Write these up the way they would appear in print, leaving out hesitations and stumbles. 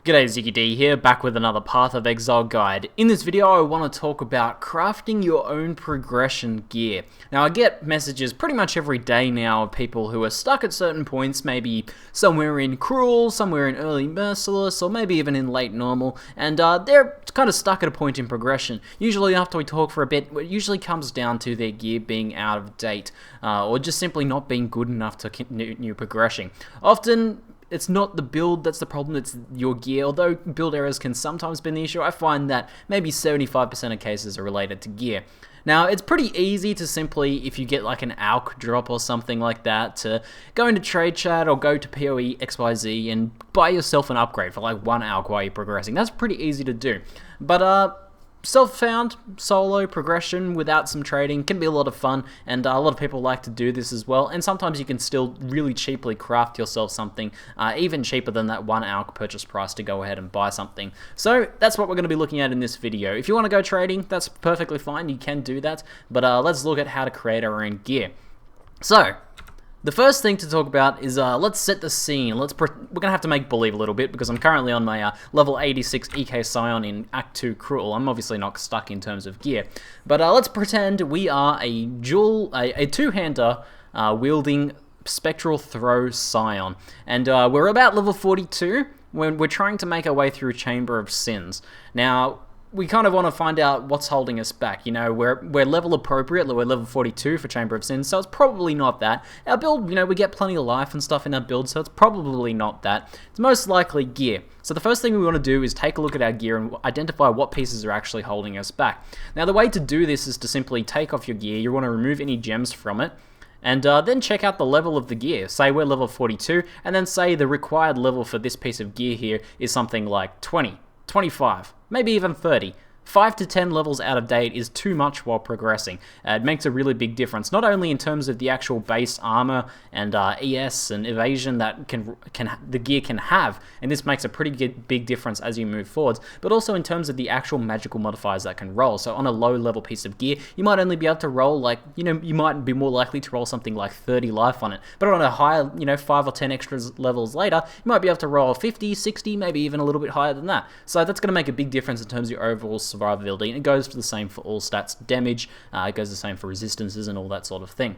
G'day, ZiggyD here, back with another Path of Exile guide. In this video I want to talk about crafting your own progression gear. Now I get messages pretty much every day now of people who are stuck at certain points, maybe somewhere in Cruel, somewhere in early Merciless, or maybe even in late Normal, and they're kind of stuck at a point in progression. Usually after we talk for a bit, it usually comes down to their gear being out of date, or just simply not being good enough to continue progressing. Often, it's not the build that's the problem, it's your gear. Although build errors can sometimes be the issue, I find that maybe 75% of cases are related to gear. Now, it's pretty easy to simply, if you get like an ALK drop or something like that, to go into Trade Chat or go to PoE XYZ and buy yourself an upgrade for like 1 ALK while you're progressing. That's pretty easy to do. But, self-found, solo progression without some trading can be a lot of fun, and a lot of people like to do this as well, and sometimes you can still really cheaply craft yourself something, even cheaper than that 1 ALK purchase price to go ahead and buy something. So that's what we're going to be looking at in this video. If you want to go trading, that's perfectly fine, you can do that, but let's look at how to create our own gear. So, the first thing to talk about is, let's set the scene. We're going to have to make believe a little bit, because I'm currently on my level 86 EK Scion in Act 2 Cruel. I'm obviously not stuck in terms of gear. But let's pretend we are a two-hander wielding Spectral Throw Scion. And we're about level 42 when we're trying to make our way through Chamber of Sins. Now, we kind of want to find out what's holding us back. You know, we're level appropriate, we're level 42 for Chamber of Sins, so it's probably not that. Our build, you know, we get plenty of life and stuff in our build, so it's probably not that. It's most likely gear. So the first thing we want to do is take a look at our gear and identify what pieces are actually holding us back. Now the way to do this is to simply take off your gear. You want to remove any gems from it, and then check out the level of the gear. Say we're level 42, and then say the required level for this piece of gear here is something like 20. 25, maybe even 30. 5 to 10 levels out of date is too much while progressing. It makes a really big difference, not only in terms of the actual base armor and ES and evasion that the gear can have, and this makes a pretty big difference as you move forwards, but also in terms of the actual magical modifiers that can roll. So on a low level piece of gear, you might only be able to roll like, you know, you might be more likely to roll something like 30 life on it, but on a higher, you know, 5 or 10 extra levels later, you might be able to roll 50, 60, maybe even a little bit higher than that. So that's going to make a big difference in terms of your overall survivability, and it goes for the same for all stats, damage, it goes the same for resistances and all that sort of thing.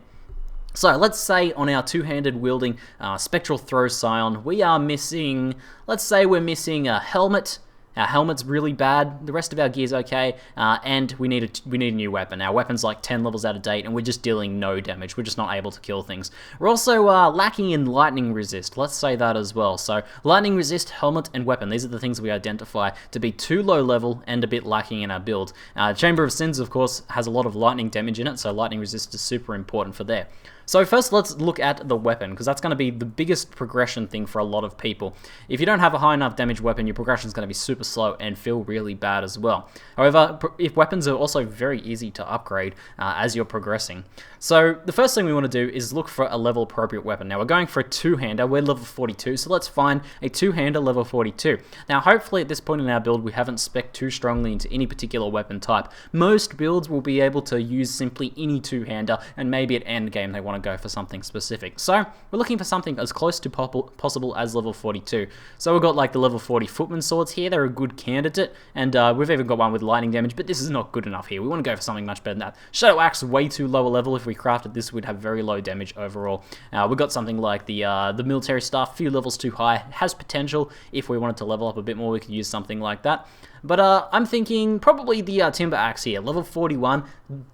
So let's say on our two-handed wielding Spectral Throw Scion, we are missing, let's say we're missing a helmet. Our helmet's really bad, the rest of our gear's okay, and we need a new weapon. Our weapon's like 10 levels out of date, and we're just dealing no damage. We're just not able to kill things. We're also lacking in lightning resist. Let's say that as well. So lightning resist, helmet, and weapon. These are the things we identify to be too low level and a bit lacking in our build. Chamber of Sins, of course, has a lot of lightning damage in it, so lightning resist is super important for there. So first let's look at the weapon, because that's going to be the biggest progression thing for a lot of people. If you don't have a high enough damage weapon, your progression is going to be super slow and feel really bad as well. However, if weapons are also very easy to upgrade as you're progressing. So the first thing we want to do is look for a level appropriate weapon. Now we're going for a two-hander, we're level 42, so let's find a two-hander level 42. Now hopefully at this point in our build we haven't spec'd too strongly into any particular weapon type. Most builds will be able to use simply any two-hander, and maybe at endgame they want to go for something specific. So we're looking for something as close to possible as level 42. So we've got like the level 40 footman swords here. They're a good candidate, and we've even got one with lightning damage, but this is not good enough here. We want to go for something much better than that. Shadow Axe, way too low a level. If we crafted this, we'd have very low damage overall. We've got something like the military staff, few levels too high. Has potential. If we wanted to level up a bit more, we could use something like that. But I'm thinking probably the Timber Axe here, level 41,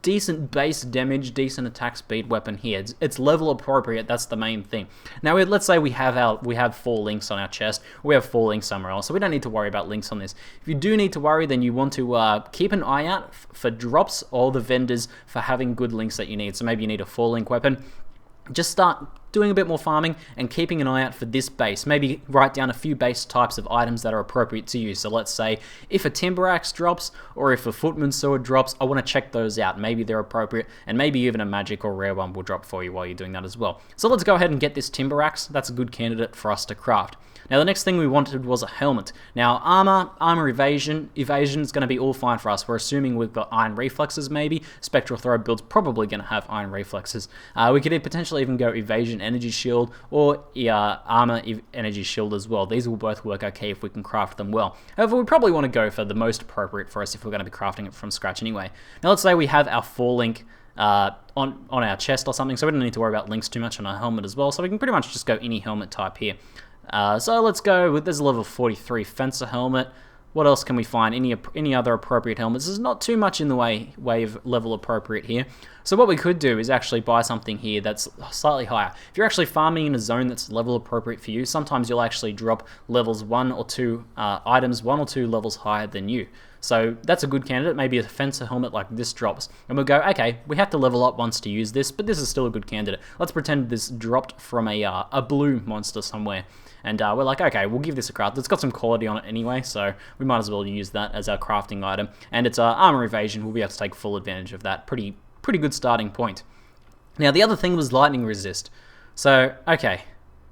decent base damage, decent attack speed weapon here. It's level appropriate, that's the main thing. Now let's say we have 4 links on our chest, we have 4 links somewhere else, so we don't need to worry about links on this. If you do need to worry, then you want to keep an eye out for drops or the vendors for having good links that you need. So maybe you need a 4-link weapon. Just start doing a bit more farming and keeping an eye out for this base. Maybe write down a few base types of items that are appropriate to you. So let's say if a Timber Axe drops or if a Footman Sword drops, I want to check those out. Maybe they're appropriate, and maybe even a magic or rare one will drop for you while you're doing that as well. So let's go ahead and get this Timber Axe. That's a good candidate for us to craft. Now the next thing we wanted was a helmet. Now armor, evasion is going to be all fine for us. We're assuming we've got iron reflexes maybe. Spectral Throw build's probably going to have iron reflexes. We could potentially even go evasion Radiant Energy Shield, or Armor Energy Shield as well. These will both work okay if we can craft them well. However, we probably want to go for the most appropriate for us if we're going to be crafting it from scratch anyway. Now let's say we have our 4-link on our chest or something, so we don't need to worry about links too much on our helmet as well, so we can pretty much just go any helmet type here. So let's go with this level 43 Fencer helmet. What else can we find? Any other appropriate helmets? There's not too much in the way of level appropriate here. So what we could do is actually buy something here that's slightly higher. If you're actually farming in a zone that's level appropriate for you, sometimes you'll actually drop levels 1 or 2 items 1 or 2 levels higher than you. So that's a good candidate. Maybe a Fencer helmet like this drops. And we'll go, okay, we have to level up once to use this, but this is still a good candidate. Let's pretend this dropped from a blue monster somewhere. And we're like, okay, we'll give this a craft. It's got some quality on it anyway, so we might as well use that as our crafting item. And it's armor evasion. We'll be able to take full advantage of that. Pretty good starting point. Now, the other thing was lightning resist. So, okay.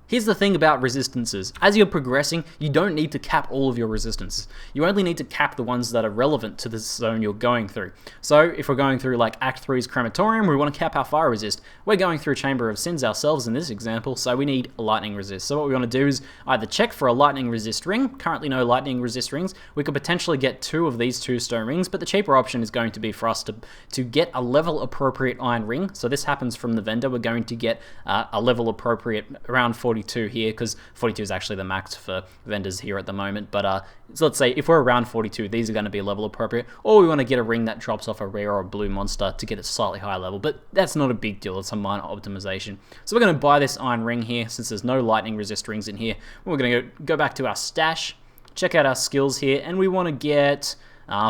Here's the thing about resistances. As you're progressing, you don't need to cap all of your resistances. You only need to cap the ones that are relevant to the zone you're going through. So if we're going through like Act 3's Crematorium, we want to cap our fire resist. We're going through Chamber of Sins ourselves in this example, so we need a lightning resist. So what we want to do is either check for a lightning resist ring. Currently no lightning resist rings. We could potentially get 2 of these 2 stone rings, but the cheaper option is going to be for us to get a level appropriate iron ring. So this happens from the vendor. We're going to get a level appropriate around 42 here, because 42 is actually the max for vendors here at the moment. But so let's say if we're around 42, these are going to be level appropriate, or we want to get a ring that drops off a rare or a blue monster to get a slightly higher level, but that's not a big deal. It's a minor optimization. So we're going to buy this iron ring here since there's no lightning resist rings in here. We're going to go back to our stash, check out our skills here, and we want to get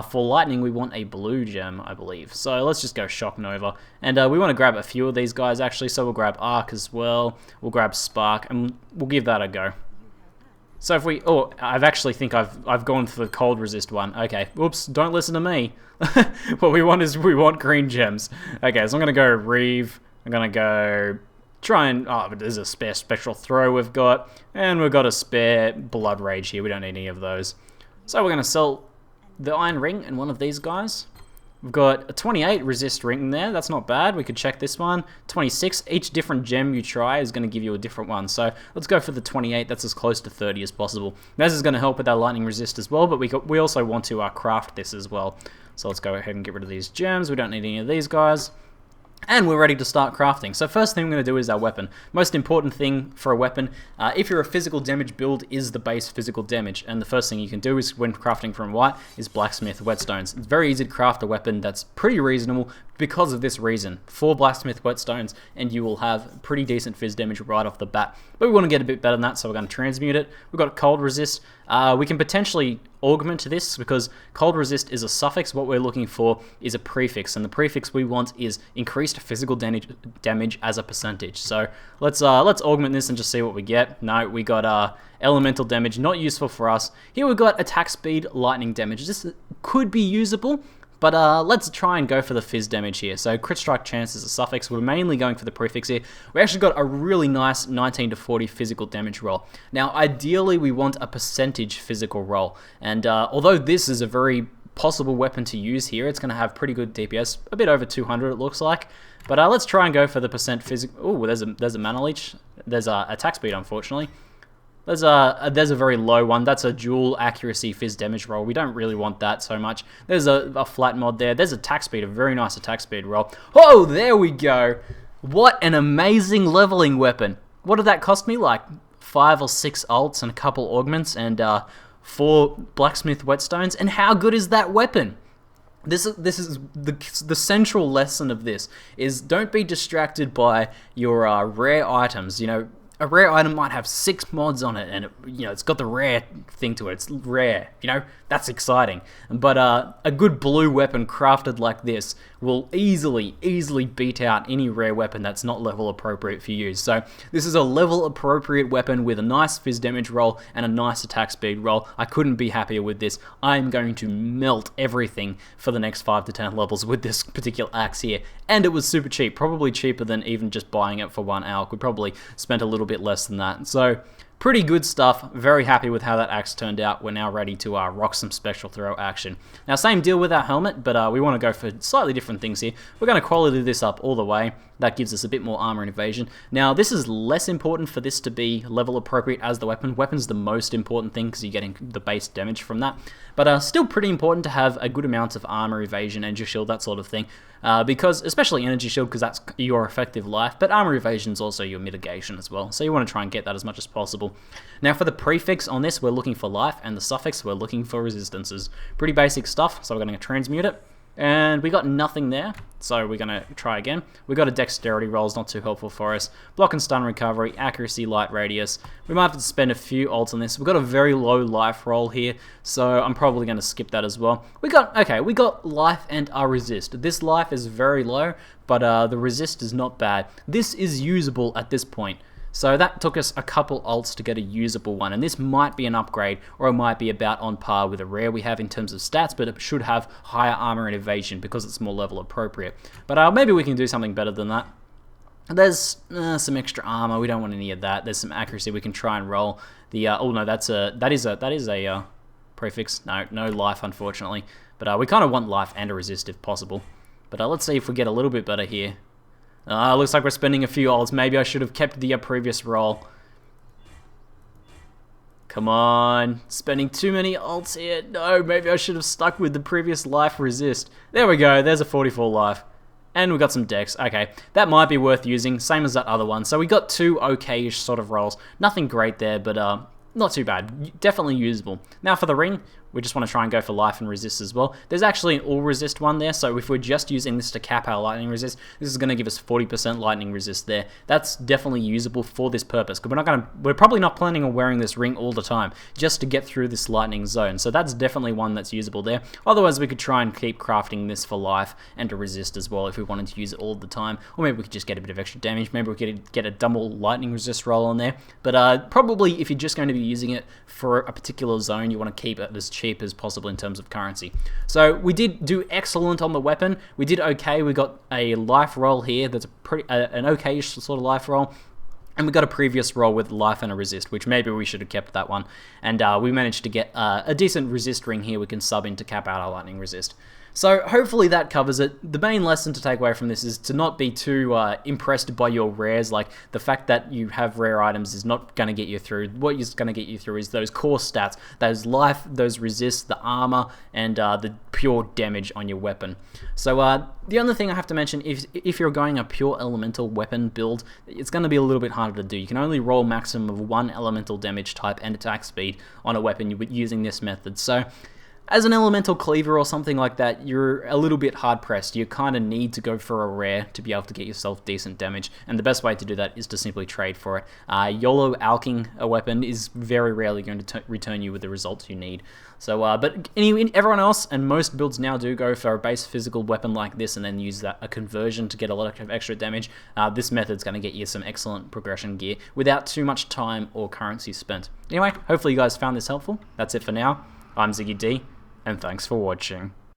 for lightning, we want a blue gem, I believe. So let's just go Shock Nova. And we want to grab a few of these guys, actually. So we'll grab Arc as well. We'll grab Spark, and we'll give that a go. So if we... Oh, I've actually think I've gone for the cold resist one. Okay. Oops, don't listen to me. What we want is we want green gems. Okay, so I'm going to go Reeve. I'm going to go... Try and... Oh, but there's a spare Spectral Throw we've got. And we've got a spare Blood Rage here. We don't need any of those. So we're going to sell the iron ring and one of these guys. We've got a 28 resist ring there. That's not bad. We could check this one. 26. Each different gem you try is going to give you a different one. So let's go for the 28. That's as close to 30 as possible. This is going to help with our lightning resist as well, but we also want to craft this as well. So let's go ahead and get rid of these gems. We don't need any of these guys. And we're ready to start crafting. So first thing we're going to do is our weapon. Most important thing for a weapon, if you're a physical damage build, is the base physical damage. And the first thing you can do is, when crafting from white, is blacksmith whetstones. It's very easy to craft a weapon that's pretty reasonable because of this reason. 4 blacksmith whetstones and you will have pretty decent fizz damage right off the bat. But we want to get a bit better than that, so we're going to transmute it. We've got cold resist. We can potentially augment this because cold resist is a suffix. What we're looking for is a prefix, and the prefix we want is increased physical damage as a percentage. So let's augment this and just see what we get. No, we got elemental damage, not useful for us. Here we've got attack speed, lightning damage. This could be usable, but let's try and go for the fizz damage here. So crit strike chance is a suffix. We're mainly going for the prefix here. We actually got a really nice 19 to 40 physical damage roll. Now, ideally, we want a percentage physical roll. And although this is a very possible weapon to use here, it's going to have pretty good DPS, a bit over 200 it looks like. But let's try and go for the percent physical. Oh, there's a mana leech. There's a attack speed, unfortunately. There's a very low one. That's a dual accuracy fizz damage roll. We don't really want that so much. There's a flat mod there. There's attack speed, a very nice attack speed roll. Oh, there we go. What an amazing leveling weapon. What did that cost me? Like 5 or 6 ults and a couple augments and 4 blacksmith whetstones. And how good is that weapon? This is the central lesson of this is don't be distracted by your rare items. You know, a rare item might have 6 mods on it, and it's got the rare thing to it. It's rare, that's exciting. But a good blue weapon crafted like this will easily beat out any rare weapon that's not level appropriate for you. So this is a level appropriate weapon with a nice fizz damage roll and a nice attack speed roll. I couldn't be happier with this. I'm going to melt everything for the next 5 to 10 levels with this particular axe here. And it was super cheap, probably cheaper than even just buying it for 1 hour. We probably spent a little bit less than that. So pretty good stuff. Very happy with how that axe turned out. We're now ready to rock some special throw action. Now, same deal with our helmet, but we want to go for slightly different things here. We're going to quality this up all the way. That gives us a bit more armor and evasion. Now, this is less important for this to be level appropriate as the weapon. Weapon's the most important thing because you're getting the base damage from that. But still pretty important to have a good amount of armor, evasion, energy shield, that sort of thing. Because, especially energy shield, because that's your effective life, but armor evasion is also your mitigation as well. So you want to try and get that as much as possible. Now, for the prefix on this, we're looking for life, and the suffix, we're looking for resistances. Pretty basic stuff, so we're going to transmute it. And we got nothing there, so we're going to try again. We got a dexterity roll, it's not too helpful for us. Block and stun recovery, accuracy, light radius. We might have to spend a few ults on this. We've got a very low life roll here, so I'm probably going to skip that as well. We got life and our resist. This life is very low, but the resist is not bad. This is usable at this point. So that took us a couple ults to get a usable one, and this might be an upgrade, or it might be about on par with a rare we have in terms of stats, but it should have higher armor and evasion because it's more level appropriate. But maybe we can do something better than that. There's some extra armor, we don't want any of that. There's some accuracy, we can try and roll the, oh no, that is a prefix, no life unfortunately. But we kind of want life and a resist if possible. But let's see if we get a little bit better here. Looks like we're spending a few ults. Maybe I should have kept the previous roll. Come on. Spending too many ults here. No, maybe I should have stuck with the previous life resist. There we go. There's a 44 life. And we got some dex. Okay, that might be worth using. Same as that other one. So we got two okay-ish sort of rolls. Nothing great there, but not too bad. Definitely usable. Now for the ring, we just want to try and go for life and resist as well. There's actually an all resist one there, so if we're just using this to cap our lightning resist, this is going to give us 40% lightning resist there. That's definitely usable for this purpose, because we're probably not planning on wearing this ring all the time, just to get through this lightning zone. So that's definitely one that's usable there. Otherwise, we could try and keep crafting this for life and to resist as well if we wanted to use it all the time. Or maybe we could just get a bit of extra damage. Maybe we could get a double lightning resist roll on there. But probably if you're just going to be using it for a particular zone, you want to keep it as cheap as possible in terms of currency. So we did do excellent on the weapon. We did okay. We got a life roll here that's an okay-ish sort of life roll. And we got a previous roll with life and a resist, which maybe we should have kept that one. And we managed to get a decent resist ring here we can sub in to cap out our lightning resist. So hopefully that covers it. The main lesson to take away from this is to not be too impressed by your rares. Like, the fact that you have rare items is not going to get you through. What is going to get you through is those core stats, those life, those resist, the armor, and the pure damage on your weapon. So the other thing I have to mention is if you're going a pure elemental weapon build, it's going to be a little bit harder to do. You can only roll maximum of one elemental damage type and attack speed on a weapon using this method. So as an elemental cleaver or something like that, you're a little bit hard pressed. You kind of need to go for a rare to be able to get yourself decent damage, and the best way to do that is to simply trade for it. YOLO alking a weapon is very rarely going to return you with the results you need. So, but anyway, everyone else and most builds now do go for a base physical weapon like this and then use a conversion to get a lot of extra damage. This method's going to get you some excellent progression gear without too much time or currency spent. Anyway, hopefully you guys found this helpful. That's it for now. I'm ZiggyD, and thanks for watching.